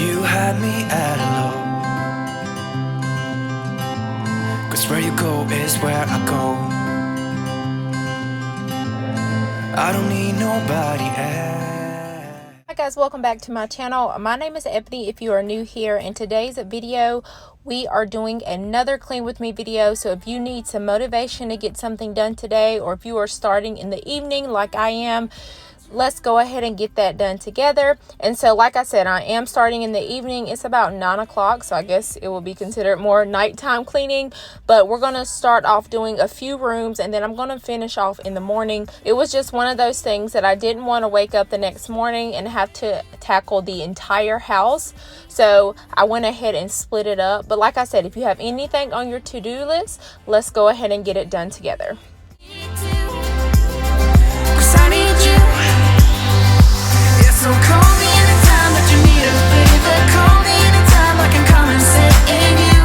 You had me at hello, 'cause where you go is where I go. I don't need nobody else. Hi guys, welcome back to my channel. My name is Ebony if you are new here. In today's video we are doing another clean with me video. So if you need some motivation to get something done today, or if you are starting in the evening like I am, let's go ahead and get that done together. And so like I said, I am starting in the evening. It's about 9 o'clock, so I guess it will be considered more nighttime cleaning, but we're going to start off doing a few rooms and then I'm going to finish off in the morning. It was just one of those things that I didn't want to wake up the next morning and have to tackle the entire house, so I went ahead and split it up. But like I said, if you have anything on your to-do list, let's go ahead and get it done together. So call me anytime that you need a favor. Call me anytime I can come and save you.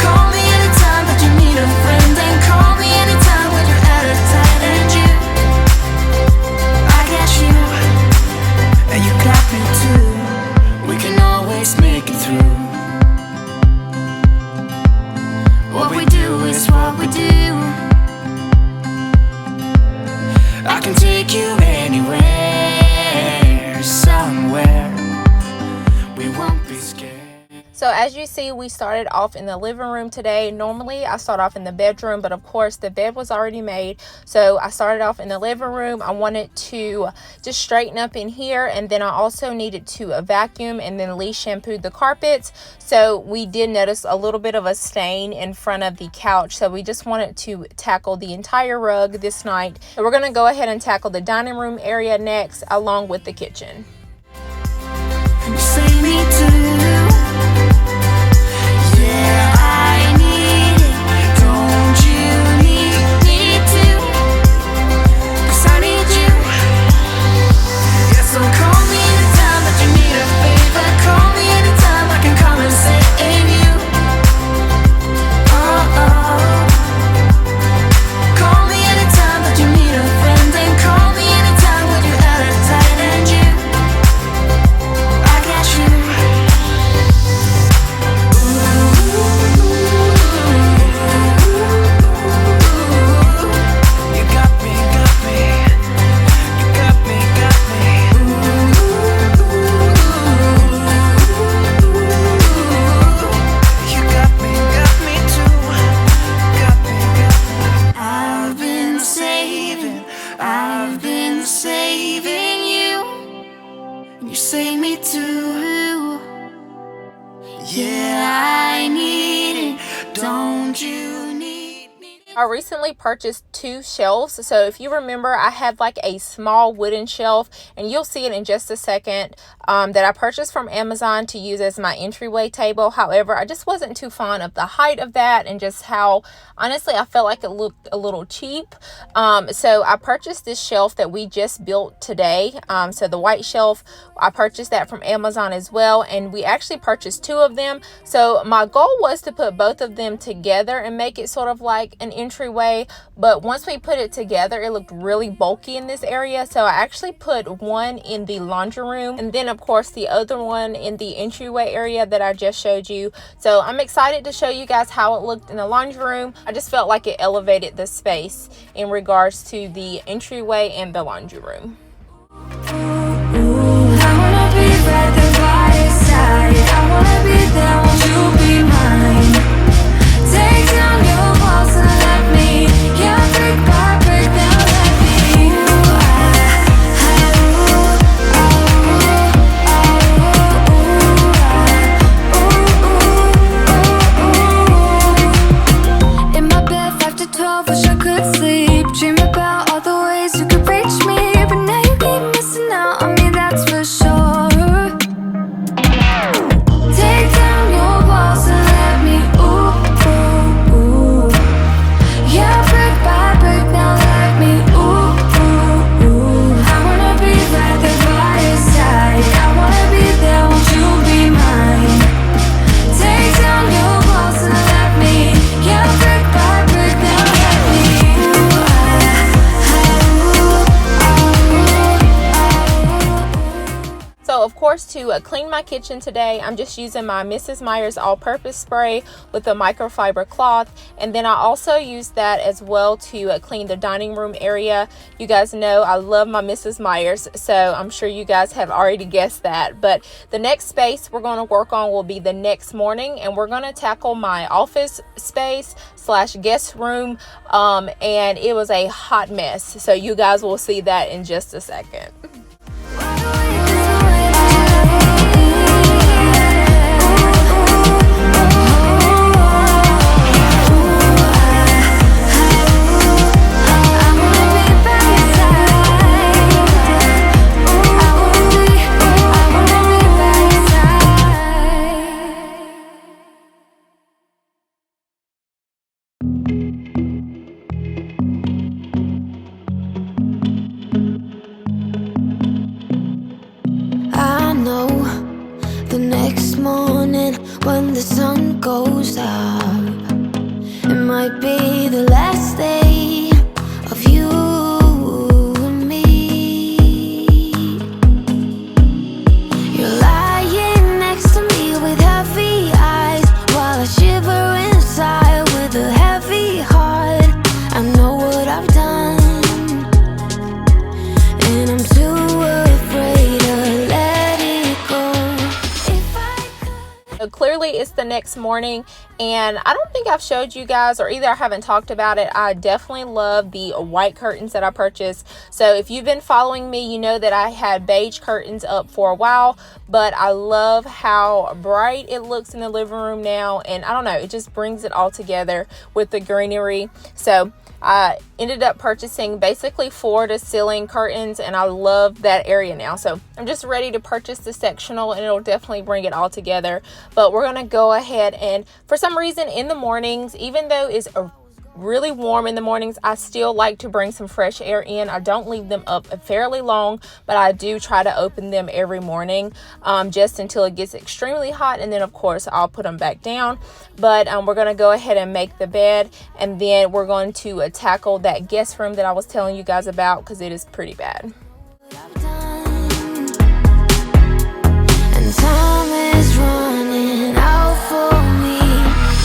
Call me anytime that you need a friend, and call me anytime when you're out of time. And you, I got you, and you got me too. We can always make it through. What we do is what we do. I can take you anywhere, somewhere. We won't be scared. So as you see, we started off in the living room today. Normally I start off in the bedroom, but of course the bed was already made, so I started off in the living room. I wanted to just straighten up in here, and then I also needed to vacuum and then Lee shampooed the carpets. So we did notice a little bit of a stain in front of the couch, so we just wanted to tackle the entire rug this night. And we're going to go ahead and tackle the dining room area next, along with the kitchen. You say me too. Yeah, I need it. Don't you need me too? 'Cause I need you. Yeah, so call me anytime that you need a favor. Call me anytime I can come and save you. Call me anytime that you need a friend, and call me anytime when you're out of time. And you, I got you. You got me, got me. You got me, got me. You got me too. Got me, got me. I've been saving you. You save me too. Yeah, I need it. Don't you need me? I recently purchased 2 shelves. So if you remember, I have like a small wooden shelf, and you'll see it in just a second, that I purchased from Amazon to use as my entryway table. However, I just wasn't too fond of the height of that, and just how, honestly, I felt like it looked a little cheap. So I purchased this shelf that we just built today. So the white shelf, I purchased that from Amazon as well, and we actually purchased 2 of them. So my goal was to put both of them together and make it sort of like an entryway, but once we put it together, it looked really bulky in this area. So I actually put one in the laundry room, and then of course the other one in the entryway area that I just showed you. So I'm excited to show you guys how it looked in the laundry room. I just felt like it elevated the space in regards to the entryway and the laundry room. I wanna be right there by your side. I wanna be there, won't you be mine? Take down your walls and let me, yeah, brick by brick, now let me. In my bed 5 to 12, wish I could sleep. Dream about all the ways you could reach me, but now course, to clean my kitchen today, I'm just using my Mrs. Meyer's all-purpose spray with the microfiber cloth, and then I also use that as well to clean the dining room area. You guys know I love my Mrs. Meyer's, so I'm sure you guys have already guessed that. But the next space we're going to work on will be the next morning, and we're going to tackle my office space slash guest room, and it was a hot mess, so you guys will see that in just a second. When the sun goes up, it might be the last day of you and me. You're lying next to me with heavy eyes, while I shiver inside with a heavy heart. I know what I've done, and I'm too afraid to let it go. If I could. So clearly it's the next morning, and I don't think I've showed you guys, or either I haven't talked about it. I definitely love the white curtains that I purchased. So if you've been following me, you know that I had beige curtains up for a while, but I love how bright it looks in the living room now, and I don't know, it just brings it all together with the greenery. So I ended up purchasing basically floor to ceiling curtains, and I love that area now. So I'm just ready to purchase the sectional, and it'll definitely bring it all together. But we're gonna go ahead, and for some reason in the mornings, even though it's really warm in the mornings, I still like to bring some fresh air in. I don't leave them up fairly long, but I do try to open them every morning, just until it gets extremely hot, and then of course I'll put them back down. But we're going to go ahead and make the bed, and then we're going to tackle that guest room that I was telling you guys about, because it is pretty bad. And time is running out for me.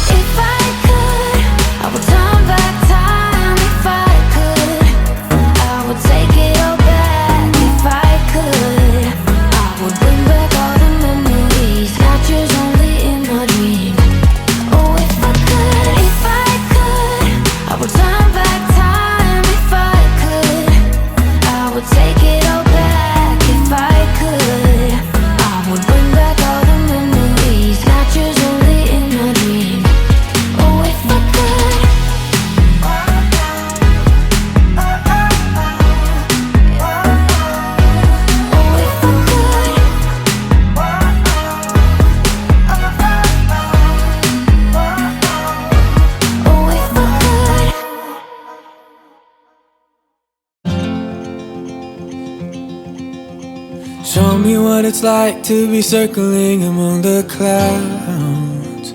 If I could, I would turn back time. If I could, I would take it all back. If I could, I would bring back all the memories, not yours, only in my dream. Oh, if I could, I would turn back time. If I could, I would take it all back. If I could, I would bring back all the memories, not yours, only in my dream. Oh, if I could. Oh, if I could. Oh, if I could. Show me what it's like to be circling among the clouds.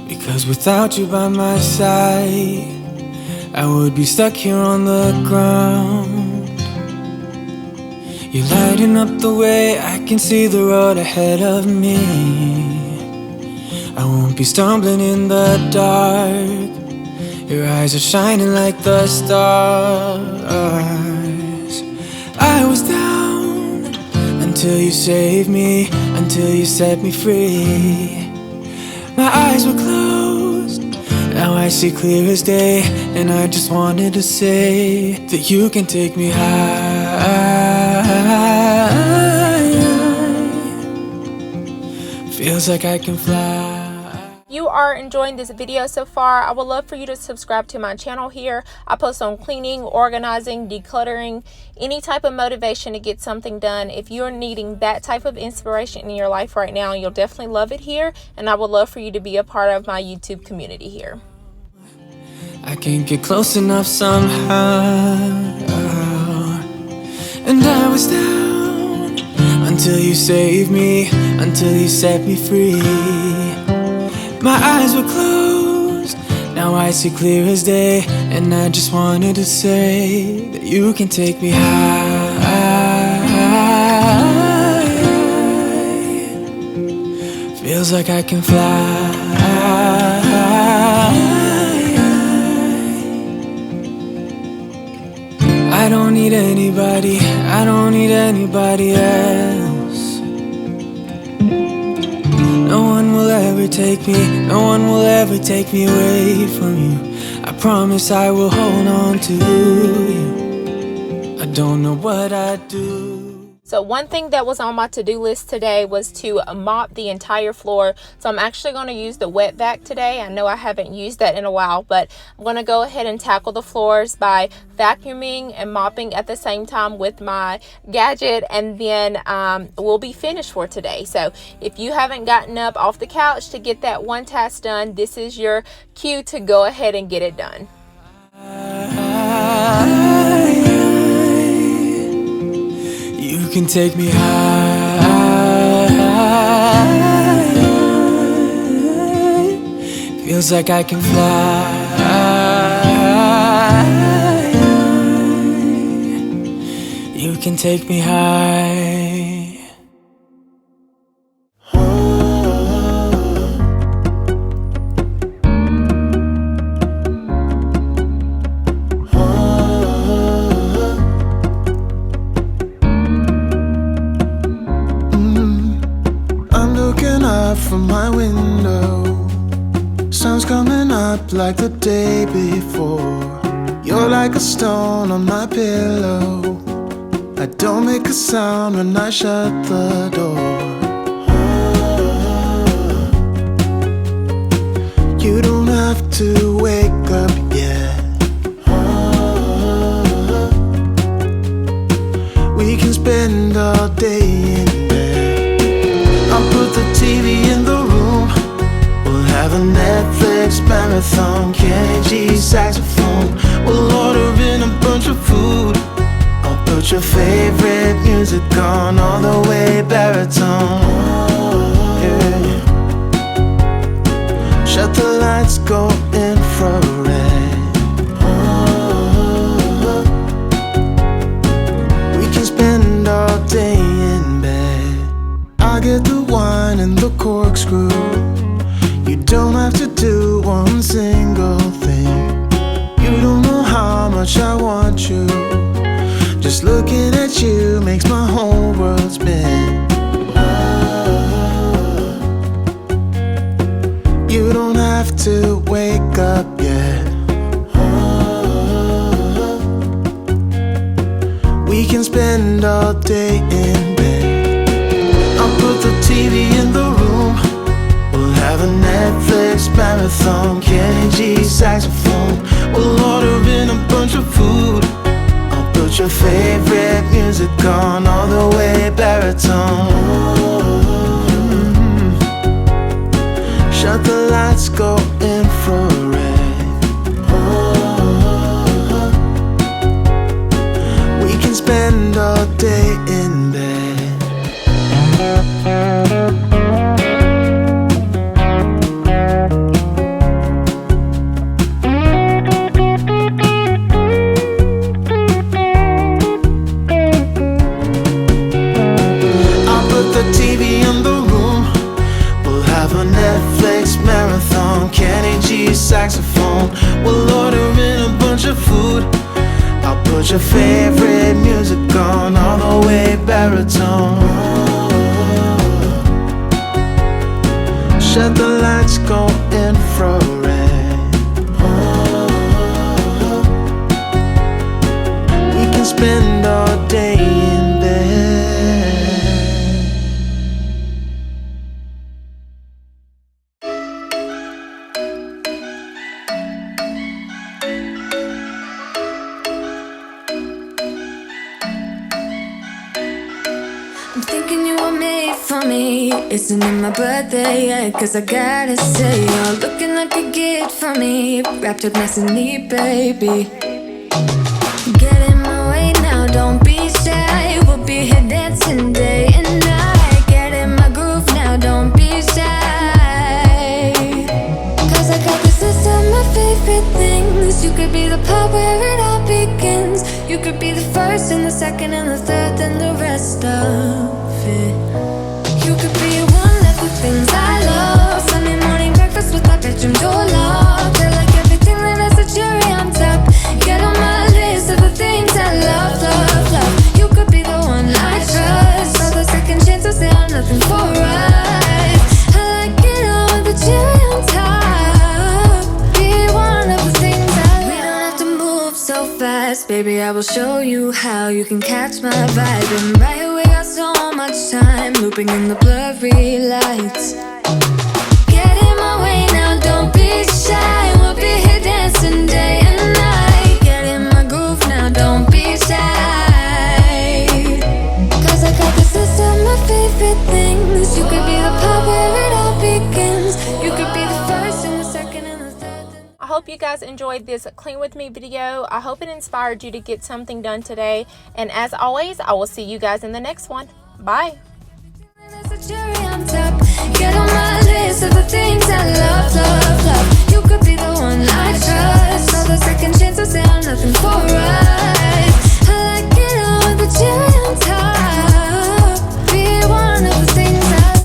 Because without you by my side, I would be stuck here on the ground. You're lighting up the way, I can see the road ahead of me. I won't be stumbling in the dark. Your eyes are shining like the stars. I was down until you saved me, until you set me free. My eyes were closed, now I see clear as day. And I just wanted to say that you can take me high. Feels like I can fly. You are enjoying this video so far, I would love for you to subscribe to my channel here. I post on cleaning, organizing, decluttering, any type of motivation to get something done. If you're needing that type of inspiration in your life right now, you'll definitely love it here, and I would love for you to be a part of my YouTube community here. I can't get close enough somehow. And I was down until you saved me, until you set me free. My eyes were closed, now I see clear as day. And I just wanted to say that you can take me high. Feels like I can fly. I don't need anybody, I don't need anybody else. No one will ever take me, no one will ever take me away from you. I promise I will hold on to you. I don't know what I'd do. So one thing that was on my to-do list today was to mop the entire floor. So I'm actually going to use the wet vac today. I know I haven't used that in a while, but I'm going to go ahead and tackle the floors by vacuuming and mopping at the same time with my gadget, and then we'll be finished for today. So if you haven't gotten up off the couch to get that one task done, this is your cue to go ahead and get it done. You can take me high. Feels like I can fly. You can take me high. From my window, sun's coming up like the day before. You're like a stone on my pillow. I don't make a sound when I shut the door. You don't have to wake up yet. We can spend all day in bed. I'll put the TV in the room. We'll have a Netflix marathon. Kenny G saxophone. We'll order in a bunch of food. I'll put your favorite music on all the way baritone. Yeah. Shut the lights, go infrared. We can spend all day in bed. I get the wine and the corkscrew. You don't have to do one single thing. You don't know how much I want you. Just looking at you makes my whole world spin. You don't have to wake up yet. We can spend all day in bed. I'll put the TV in the room. We'll have a Netflix marathon. Kenny G saxophone. We'll order in a bunch of food. I'll put your favorite music on all the way baritone. Shut the lights, go infrared. We can spend all day in bed. I'll put the TV in the room. We'll have a Netflix marathon. Kenny G saxophone. We'll order in a bunch of food. I'll put your favorite music on all the way baritone. Shut the lights, go infrared. We can spend all day in bed. I'm thinking you were made for me. Isn't it my birthday yet? Cause I gotta say, you're looking like a gift for me. Wrapped up nice and neat, baby. Get in my way now, don't be shy. We'll be here dancing day and night. Get in my groove now, don't be shy. Cause I got this list of my favorite things. You could be the part where it all begins. You could be the first and the second and the third and the rest of it. You could be one of the things I Baby, I will show you how you can catch my vibe. And right here we got so much time, looping in the blurry lights. Get in my way now, don't be shy. We'll be here dancing day and night. Get in my groove now, don't be shy. Cause I got this list of my favorite things. You could be the part where it all begins. You could be the first and the second and the third. I hope you guys enjoyed this clean with me video. I hope it inspired you to get something done today. And as always, I will see you guys in the next one. Bye. There's a cherry on top. Get on my list of the things I love, love, love. You could be the one I trust. All the second chances, they are nothing for us.